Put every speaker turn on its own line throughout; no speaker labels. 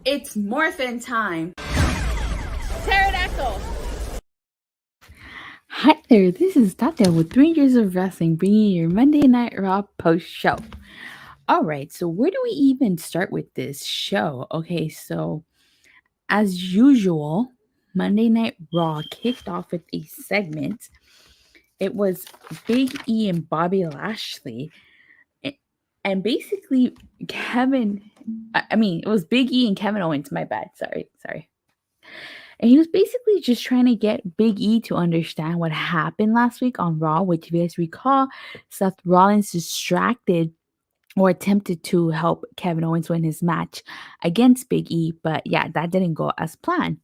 It's morphin' time. Pterodactyl.
Hi there, this is Datila with 3 Years of Wrestling, bringing you your Monday Night Raw post show. Alright, so where do we even start with this show? Okay, so as usual, Monday Night Raw kicked off with a segment. It was Big E and Bobby Lashley. And basically, it was Big E and Kevin Owens, my bad, sorry. And he was basically just trying to get Big E to understand what happened last week on Raw, which if you guys recall, Seth Rollins distracted or attempted to help Kevin Owens win his match against Big E, but yeah, that didn't go as planned.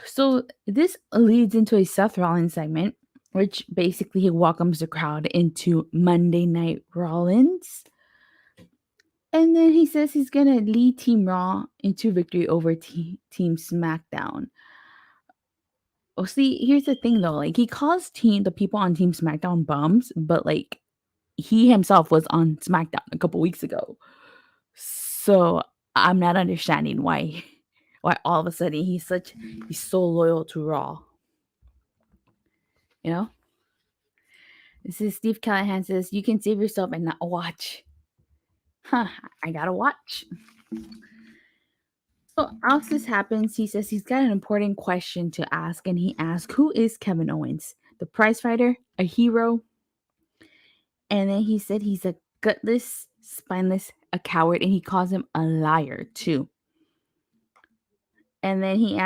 So this leads into a Seth Rollins segment, which basically he welcomes the crowd into Monday Night Rollins. And then he says he's going to lead Team Raw into victory over Team SmackDown. Oh, see, here's the thing though. Like, he calls the people on Team SmackDown bums, but like, he himself was on SmackDown a couple weeks ago. So I'm not understanding why all of a sudden he's so loyal to Raw. You know? This is Steve Callahan says, you can save yourself and not watch. Huh, I gotta watch. So as this happens, he says he's got an important question to ask, and he asks, who is Kevin Owens? The prize fighter? A hero? And then he said he's a gutless, spineless, a coward, and he calls him a liar too. And then he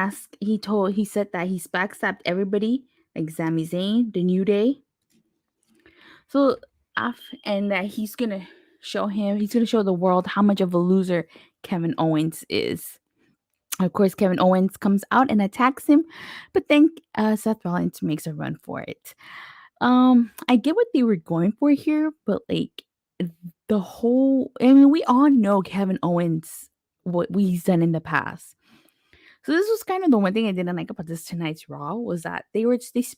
said that he's backstabbed everybody, like Sami Zayn, The New Day. So, and that he's gonna show the world how much of a loser Kevin Owens is. Of course, Kevin Owens comes out and attacks him, but then Seth Rollins makes a run for it. I get what they were going for here, but like we all know Kevin Owens, what he's done in the past. So this was kind of the one thing I didn't like about this tonight's Raw was that they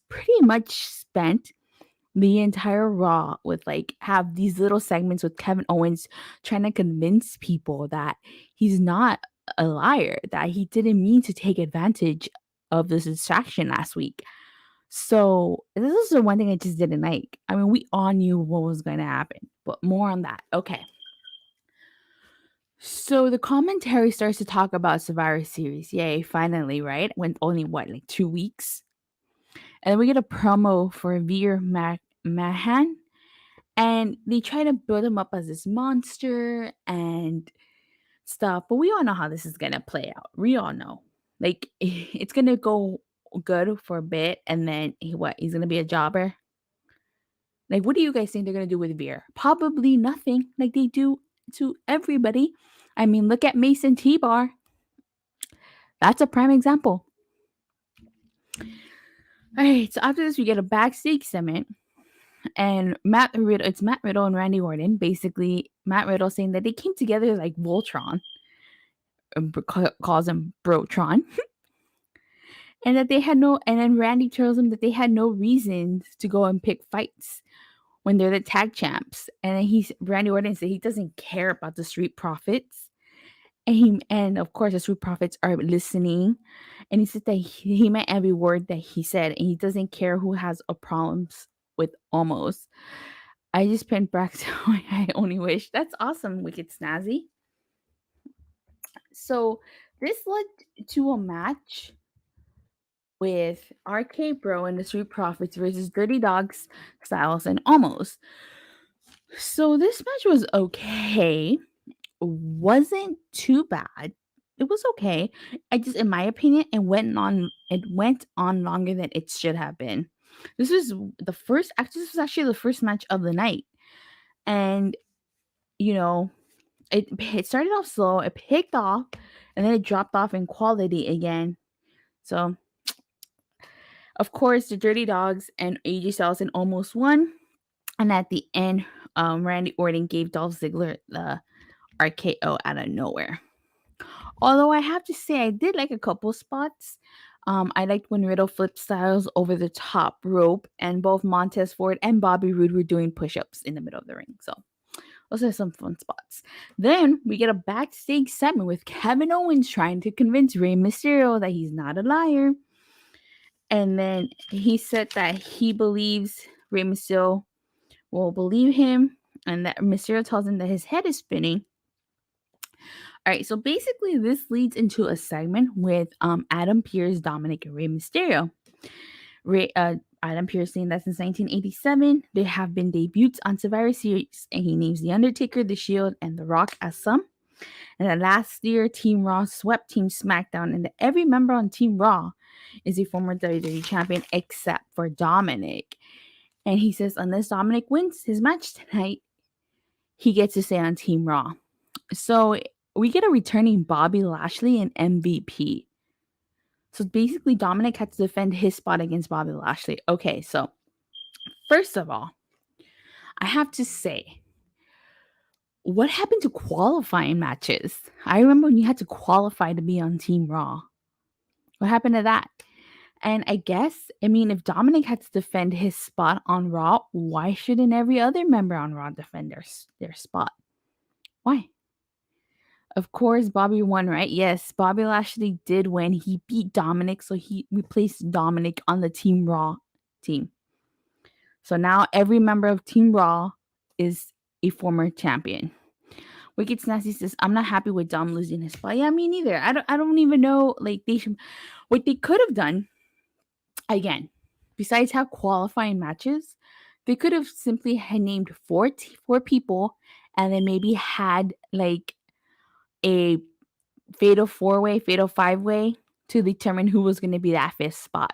pretty much spent the entire Raw with have these little segments with Kevin Owens trying to convince people that he's not a liar, that he didn't mean to take advantage of this distraction last week. So this is the one thing I just didn't like. I mean, we all knew what was going to happen, but more on that. Okay. So the commentary starts to talk about Survivor Series. Yay, finally, right? Went only 2 weeks. And then we get a promo for Veer Mahan. And they try to build him up as this monster and stuff. But we all know how this is going to play out. We all know. Like, it's going to go good for a bit. And then, he's going to be a jobber? Like, what do you guys think they're going to do with Veer? Probably nothing like they do to everybody. I mean, look at Mason T-Bar. That's a prime example. All right, so after this, we get a backstage segment. And it's Matt Riddle and Randy Orton. Basically, Matt Riddle saying that they came together like Voltron. Calls him Brotron. And that and then Randy tells him that they had no reason to go and pick fights when they're the tag champs. And then Randy Orton said he doesn't care about the Street Profits. And of course the Street Profits are listening. And he said that he meant every word that he said, and he doesn't care who has a problems with Omos. I just pinned back to I only wish. That's awesome, Wicked Snazzy. So this led to a match with RKBro and the Street Profits versus Dirty Dawgz, Styles, and Omos. So this match was okay. Wasn't too bad. It was okay. In my opinion, it went on longer than it should have been. This was actually the first match of the night. And it started off slow, it picked off, and then it dropped off in quality again. So of course, the Dirty Dawgz and AJ Styles almost won. And at the end, Randy Orton gave Dolph Ziggler the RKO out of nowhere. Although I have to say, I did like a couple spots. I liked when Riddle flipped Styles over the top rope, and both Montez Ford and Bobby Roode were doing push-ups in the middle of the ring. So Those are some fun spots. Then we get a backstage segment with Kevin Owens trying to convince Rey Mysterio that he's not a liar. And then he said that he believes Rey Mysterio will believe him, and that Mysterio tells him that his head is spinning. All right, so basically this leads into a segment with Adam Pearce, Dominick, and Rey Mysterio. Adam Pearce saying that since 1987, there have been debuts on Survivor Series, and he names The Undertaker, The Shield, and The Rock as some. And then last year, Team Raw swept Team SmackDown, and every member on Team Raw is a former WWE champion except for Dominick. And he says unless Dominick wins his match tonight, he gets to stay on Team Raw. So we get a returning Bobby Lashley and MVP. So basically, Dominick had to defend his spot against Bobby Lashley. Okay, so first of all, I have to say, what happened to qualifying matches? I remember when you had to qualify to be on Team Raw. What happened to that? And I guess, if Dominick had to defend his spot on Raw, why shouldn't every other member on Raw defend their spot? Why? Of course, Bobby won, right? Yes, Bobby Lashley did win. He beat Dominick, so he replaced Dominick on the Team Raw team. So now every member of Team Raw is a former champion. Wicked Snazzy says, I'm not happy with Dom losing his spot. Yeah, me neither. I don't even know. What they could have done, again, besides have qualifying matches, they could have simply had named four people and then maybe had like a fatal 4-way, fatal 5-way to determine who was going to be that fifth spot.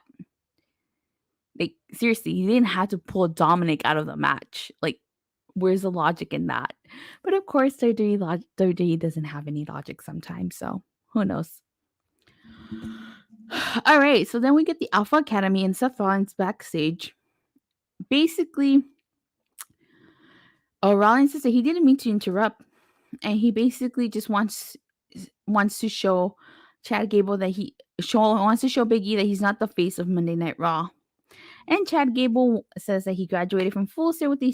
Like, seriously, you didn't have to pull Dominick out of the match. Like, where's the logic in that? But of course, WWE doesn't have any logic sometimes, so who knows? All right, so then we get the Alpha Academy and Seth Rollins backstage. Basically, Rollins says that he didn't mean to interrupt, and he basically just wants to show Chad Gable that wants to show Big E that he's not the face of Monday Night Raw. And Chad Gable says that he graduated from Full Sail with a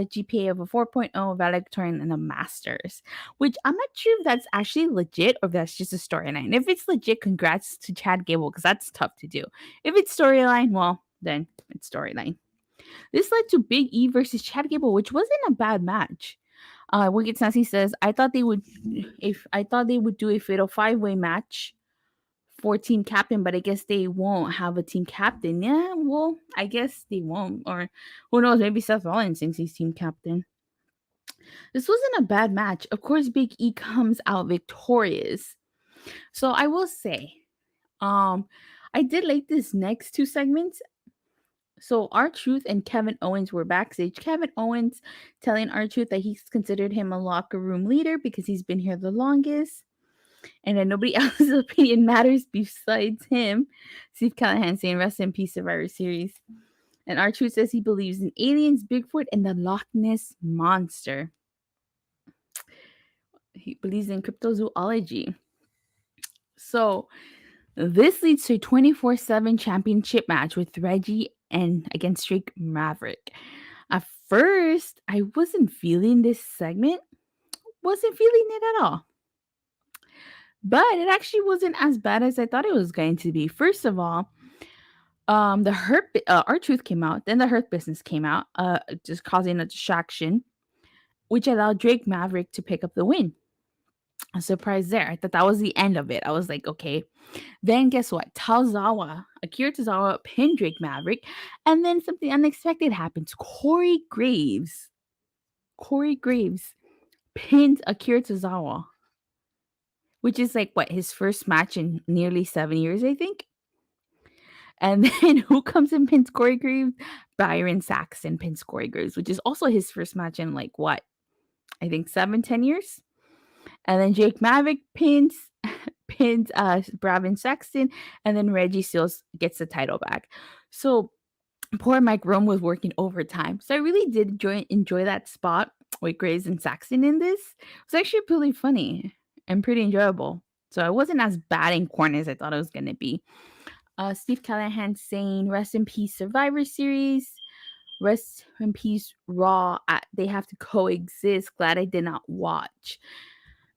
GPA of a 4.0, valedictorian, and a master's, which I'm not sure if that's actually legit or if that's just a storyline. If it's legit, congrats to Chad Gable, because that's tough to do. If it's storyline, well, then it's storyline. This led to Big E versus Chad Gable, which wasn't a bad match. Wicked Sassy says, I thought they would do a fatal 5-way match for team captain, but I guess they won't have a team captain. Yeah, well, I guess they won't. Or who knows, maybe Seth Rollins thinks he's team captain. This wasn't a bad match. Of course, Big E comes out victorious. So I will say, I did like this next two segments. So R-Truth and Kevin Owens were backstage. Kevin Owens telling R-Truth that he's considered him a locker room leader because he's been here the longest, and that nobody else's opinion matters besides him. Steve Callahan saying, rest in peace, Survivor Series. And R-Truth says he believes in aliens, Bigfoot, and the Loch Ness Monster. He believes in cryptozoology. So this leads to a 24/7 championship match with Reggie and against Drake Maverick. At first, I wasn't feeling this segment. Wasn't feeling it at all. But it actually wasn't as bad as I thought it was going to be. First of all, R-Truth came out, then the Hurt Business came out, just causing a distraction, which allowed Drake Maverick to pick up the win. A surprise there. I thought that was the end of it. I was like, okay. Then guess what? Akira Tozawa pinned Drake Maverick, and then something unexpected happens. Corey Graves pinned Akira Tozawa, which is like his first match in nearly 7 years, I think. And then who comes and pins Corey Graves? Byron Saxton pins Corey Graves, which is also his first match in I think 7-10 years. And then Jake Maverick pins Byron Saxton, and then Reggie Seals gets the title back. So poor Mike Rome was working overtime. So I really did enjoy that spot with Graves and Saxton in this. It was actually pretty funny and pretty enjoyable. So it wasn't as bad in corner as I thought it was going to be. Steve Callahan saying, rest in peace, Survivor Series. Rest in peace, Raw. They have to coexist. Glad I did not watch.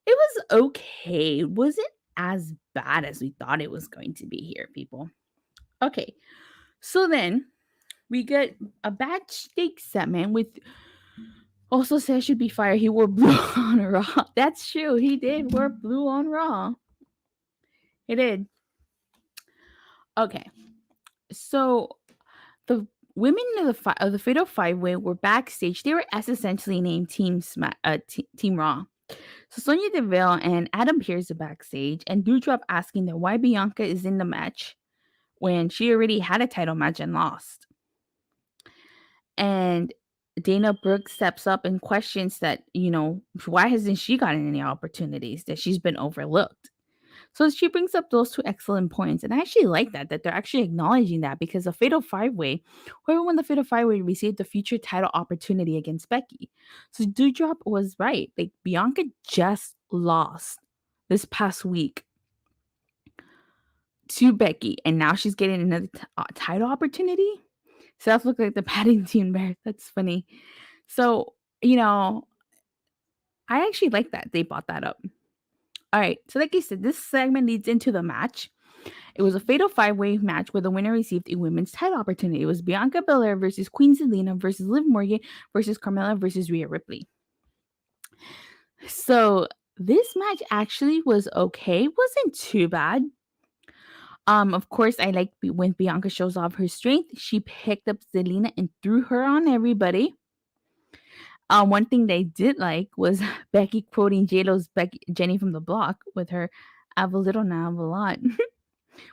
It was okay. It wasn't as bad as we thought it was going to be here, people. Okay, so then we get a backstage segment with also says should be fired. He wore blue on Raw. That's true. He did wear blue on Raw. He did. Okay, so the women of the Fatal Five Way were backstage. They were as essentially named Team Raw. So Sonya Deville and Adam Pearce are backstage, and Doudrop asking them why Bianca is in the match when she already had a title match and lost. And Dana Brooke steps up and questions that, why hasn't she gotten any opportunities, that she's been overlooked? So she brings up those two excellent points. And I actually like that they're actually acknowledging that, because the Fatal Five Way, whoever won the Fatal Five Way received the future title opportunity against Becky. So Doudrop was right. Like, Bianca just lost this past week to Becky, and now she's getting another title opportunity. Seth looked like the Paddington Bear. That's funny. So, I actually like that they brought that up. All right. So, like I said, this segment leads into the match. It was a Fatal Five-Way match where the winner received a women's title opportunity. It was Bianca Belair versus Queen Zelina versus Liv Morgan versus Carmella versus Rhea Ripley. So, this match actually was okay. It wasn't too bad. Of course, I like when Bianca shows off her strength. She picked up Zelina and threw her on everybody. One thing they did like was Becky quoting J-Lo's Jenny from the Block with her "I have a little now, I have a lot,"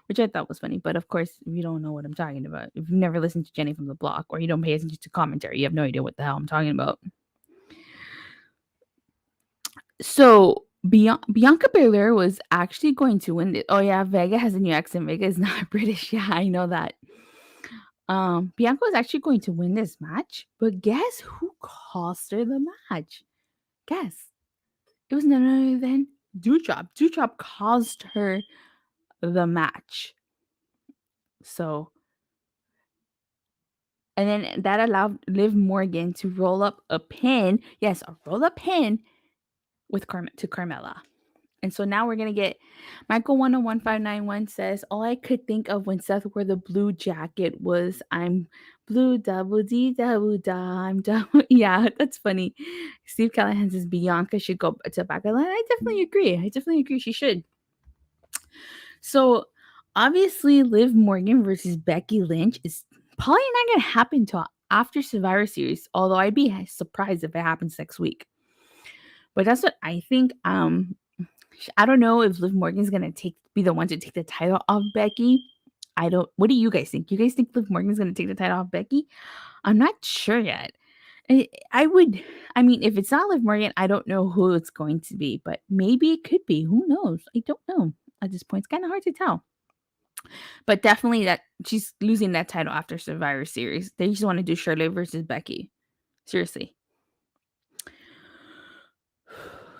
which I thought was funny. But of course, if you don't know what I'm talking about, if you've never listened to Jenny from the Block or you don't pay attention to commentary, you have no idea what the hell I'm talking about. So Bianca Belair was actually going to win this. Oh yeah, Vega has a new accent. Vega is not British. Yeah, I know that. Bianca was actually going to win this match, but guess who cost her the match? Guess. It was none other than Doudrop. Doudrop caused her the match. So, and then that allowed Liv Morgan to roll up a pin. Yes, a roll up pin with to Carmella. And so now we're going to get Michael 101591 says, all I could think of when Seth wore the blue jacket was I'm blue double D double da. I'm double. Yeah, that's funny. Steve Callahan says Bianca should go to back of the line. I definitely agree. She should. So obviously Liv Morgan versus Becky Lynch is probably not going to happen until after Survivor Series, although I'd be surprised if it happens next week. But that's what I think. I don't know if Liv Morgan's gonna be the one to take the title off Becky. What do you guys think? You guys think Liv Morgan's gonna take the title off Becky? I'm not sure yet. I mean, if it's not Liv Morgan, I don't know who it's going to be, but maybe it could be. Who knows? I don't know. At this point, it's kind of hard to tell. But definitely that she's losing that title after Survivor Series. They just want to do Charlotte versus Becky. Seriously.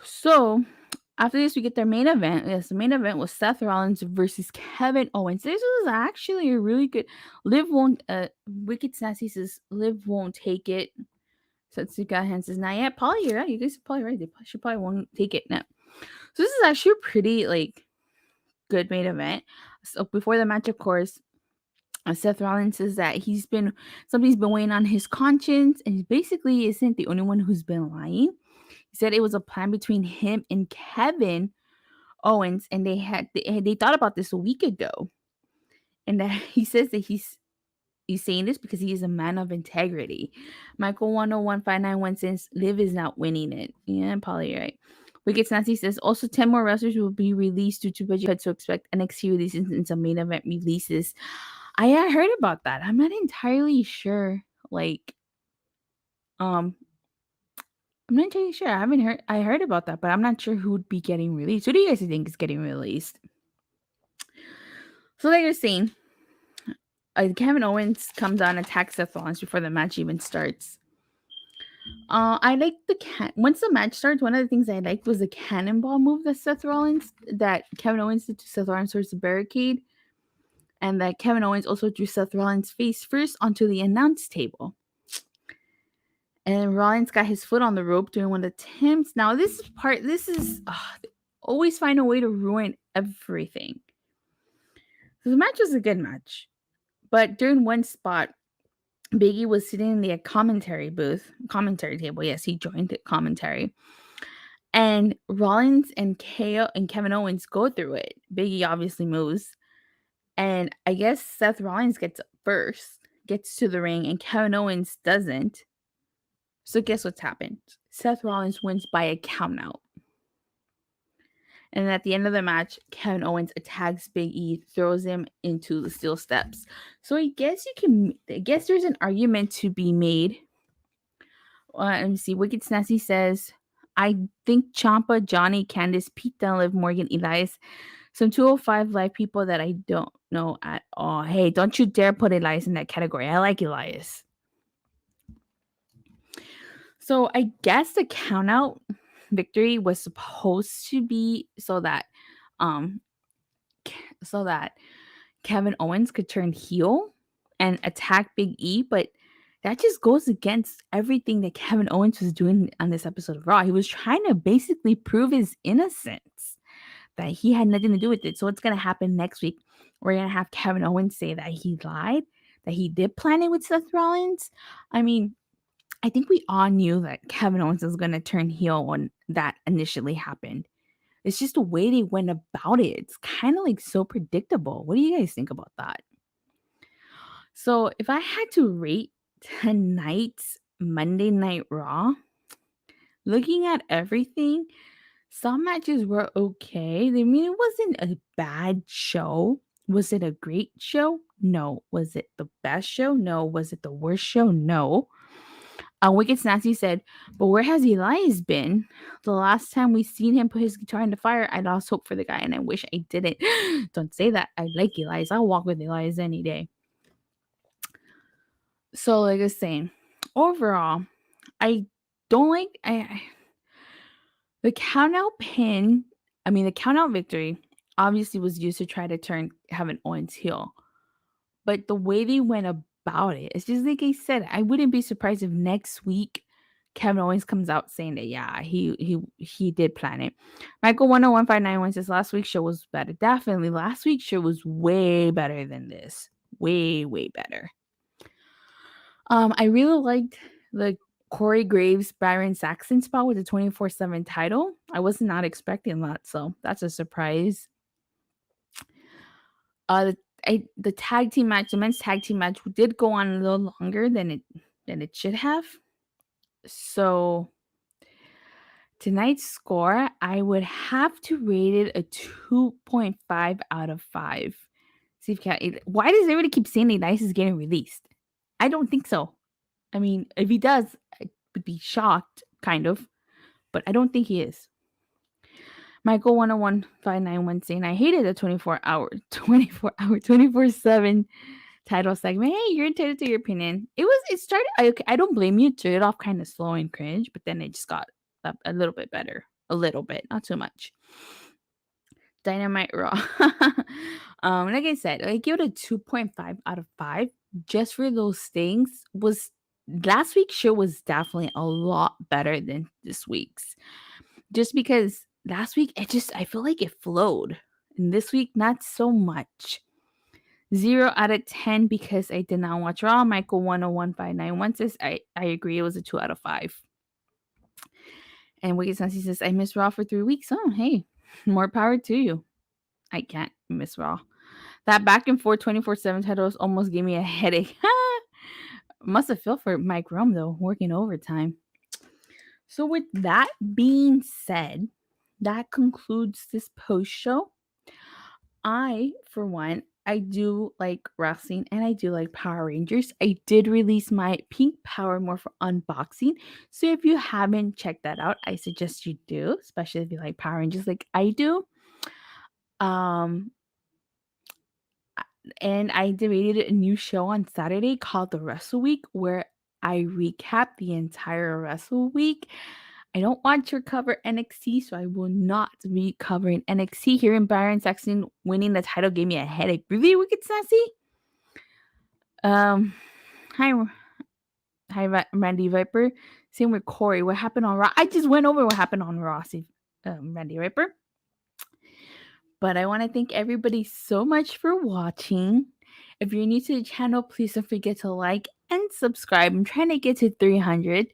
So after this, we get their main event. Yes, the main event was Seth Rollins versus Kevin Owens. This was actually a really good. Liv won't. Wicked Sassy says Liv won't take it. Setsuka Hand says not yet. Polly, you're right. You guys are probably right. She probably won't take it now. So this is actually a pretty good main event. So before the match, of course, Seth Rollins says that somebody's been weighing on his conscience, and he basically isn't the only one who's been lying. He said it was a plan between him and Kevin Owens, and they thought about this a week ago. And that he says that he's saying this because he is a man of integrity. Michael 101591 says Liv is not winning it. Yeah, probably right. Wicked Nancy says also 10 more wrestlers will be released due to budget, so expect NXT releases and some main event releases. I heard about that. I'm not entirely sure. I'm not entirely sure. I heard about that, but I'm not sure who would be getting released. Who do you guys think is getting released? So like you're saying, Kevin Owens comes on, attacks Seth Rollins before the match even starts. I like once the match starts, one of the things I liked was the cannonball move that Kevin Owens did to Seth Rollins towards the barricade. And that Kevin Owens also drew Seth Rollins face first onto the announce table. And then Rollins got his foot on the rope during one of the attempts. Now, this is always find a way to ruin everything. So the match was a good match. But during one spot, Big E was sitting in the commentary table. Yes, he joined the commentary. And Rollins and KO and Kevin Owens go through it. Big E obviously moves. And I guess Seth Rollins gets to the ring, and Kevin Owens doesn't. So guess what's happened? Seth Rollins wins by a countout. And at the end of the match, Kevin Owens attacks Big E, throws him into the steel steps. So I guess there's an argument to be made. Let me see. Wicked Snazzy says, I think Ciampa, Johnny, Candice, Pete Dunne, Morgan, Elias, some 205 live people that I don't know at all. Hey, don't you dare put Elias in that category. I like Elias. So I guess the countout victory was supposed to be so that Kevin Owens could turn heel and attack Big E, but that just goes against everything that Kevin Owens was doing on this episode of Raw. He was trying to basically prove his innocence, that he had nothing to do with it. So what's going to happen next week? We're going to have Kevin Owens say that he lied, that he did plan it with Seth Rollins. I mean, I think we all knew that Kevin Owens was going to turn heel when that initially happened. It's just the way they went about it. It's kind of like so predictable. What do you guys think about that? So if I had to rate tonight's Monday Night Raw, looking at everything, some matches were okay. I mean, it wasn't a bad show. Was it a great show? No. Was it the best show? No. Was it the worst show? No. Wicked Snazzy said, but where has Elias been? The last time we seen him put his guitar in the fire, I lost hope for the guy, and I wish I didn't. Don't say that. I like Elias. I'll walk with Elias any day. So, like I was saying, overall, I don't like the countout the countout victory obviously was used to try to turn Kevin Owens heel. But the way they went about it, it's just like I said, I wouldn't be surprised if next week Kevin Owens comes out saying that, yeah, he did plan it. Michael 101591 says last week's show was better. Definitely. Last week's show was way better than this. Way, way better. I really liked the Corey Graves, Byron Saxton spot with the 24/7 title. I was not expecting that, so that's a surprise. The tag team match, the men's tag team match, did go on a little longer than it should have. So tonight's score, I would have to rate it a 2.5 out of 5. See if why does everybody keep saying Elias is getting released? I don't think so. I mean, if he does, I would be shocked, kind of, but I don't think he is. Michael 101591 saying, I hated the 24/7 title segment. Hey, you're entitled to your opinion. It started, I don't blame you. It started off kind of slow and cringe, but then it just got a little bit better. A little bit, not too much. Dynamite Raw. Like I said, I give it a 2.5 out of 5 just for those things. Last week's show was definitely a lot better than this week's. Just because last week I feel like it flowed. And this week, not so much. 0 out of 10 because I did not watch Raw. Michael 101591 says I agree, it was a 2 out of 5. And Wicked Sensi says, I missed Raw for 3 weeks. Oh, hey, more power to you. I can't miss Raw. That back and forth 24/7 titles almost gave me a headache. Must have felt for Mike Rome, though, working overtime. So with that being said, that concludes this post show. I, for one, I do like wrestling and I do like Power Rangers. I did release my Pink Power Morph unboxing. So if you haven't checked that out, I suggest you do, especially if you like Power Rangers like I do. And I debated a new show on Saturday called The Wrestle Week, where I recap the entire Wrestle Week. I don't want to cover NXT, so I will not be covering NXT. Here in Byron Saxton winning the title gave me a headache. Really, Wicked Sassy? Hi Hi, Randy Viper. Same with Corey. What happened on Raw? I just went over what happened on Raw. Randy Viper. But I want to thank everybody so much for watching. If you're new to the channel, please don't forget to like and subscribe. I'm trying to get to 300.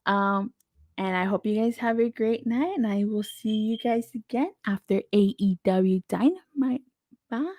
And I hope you guys have a great night. And I will see you guys again after AEW Dynamite. Bye.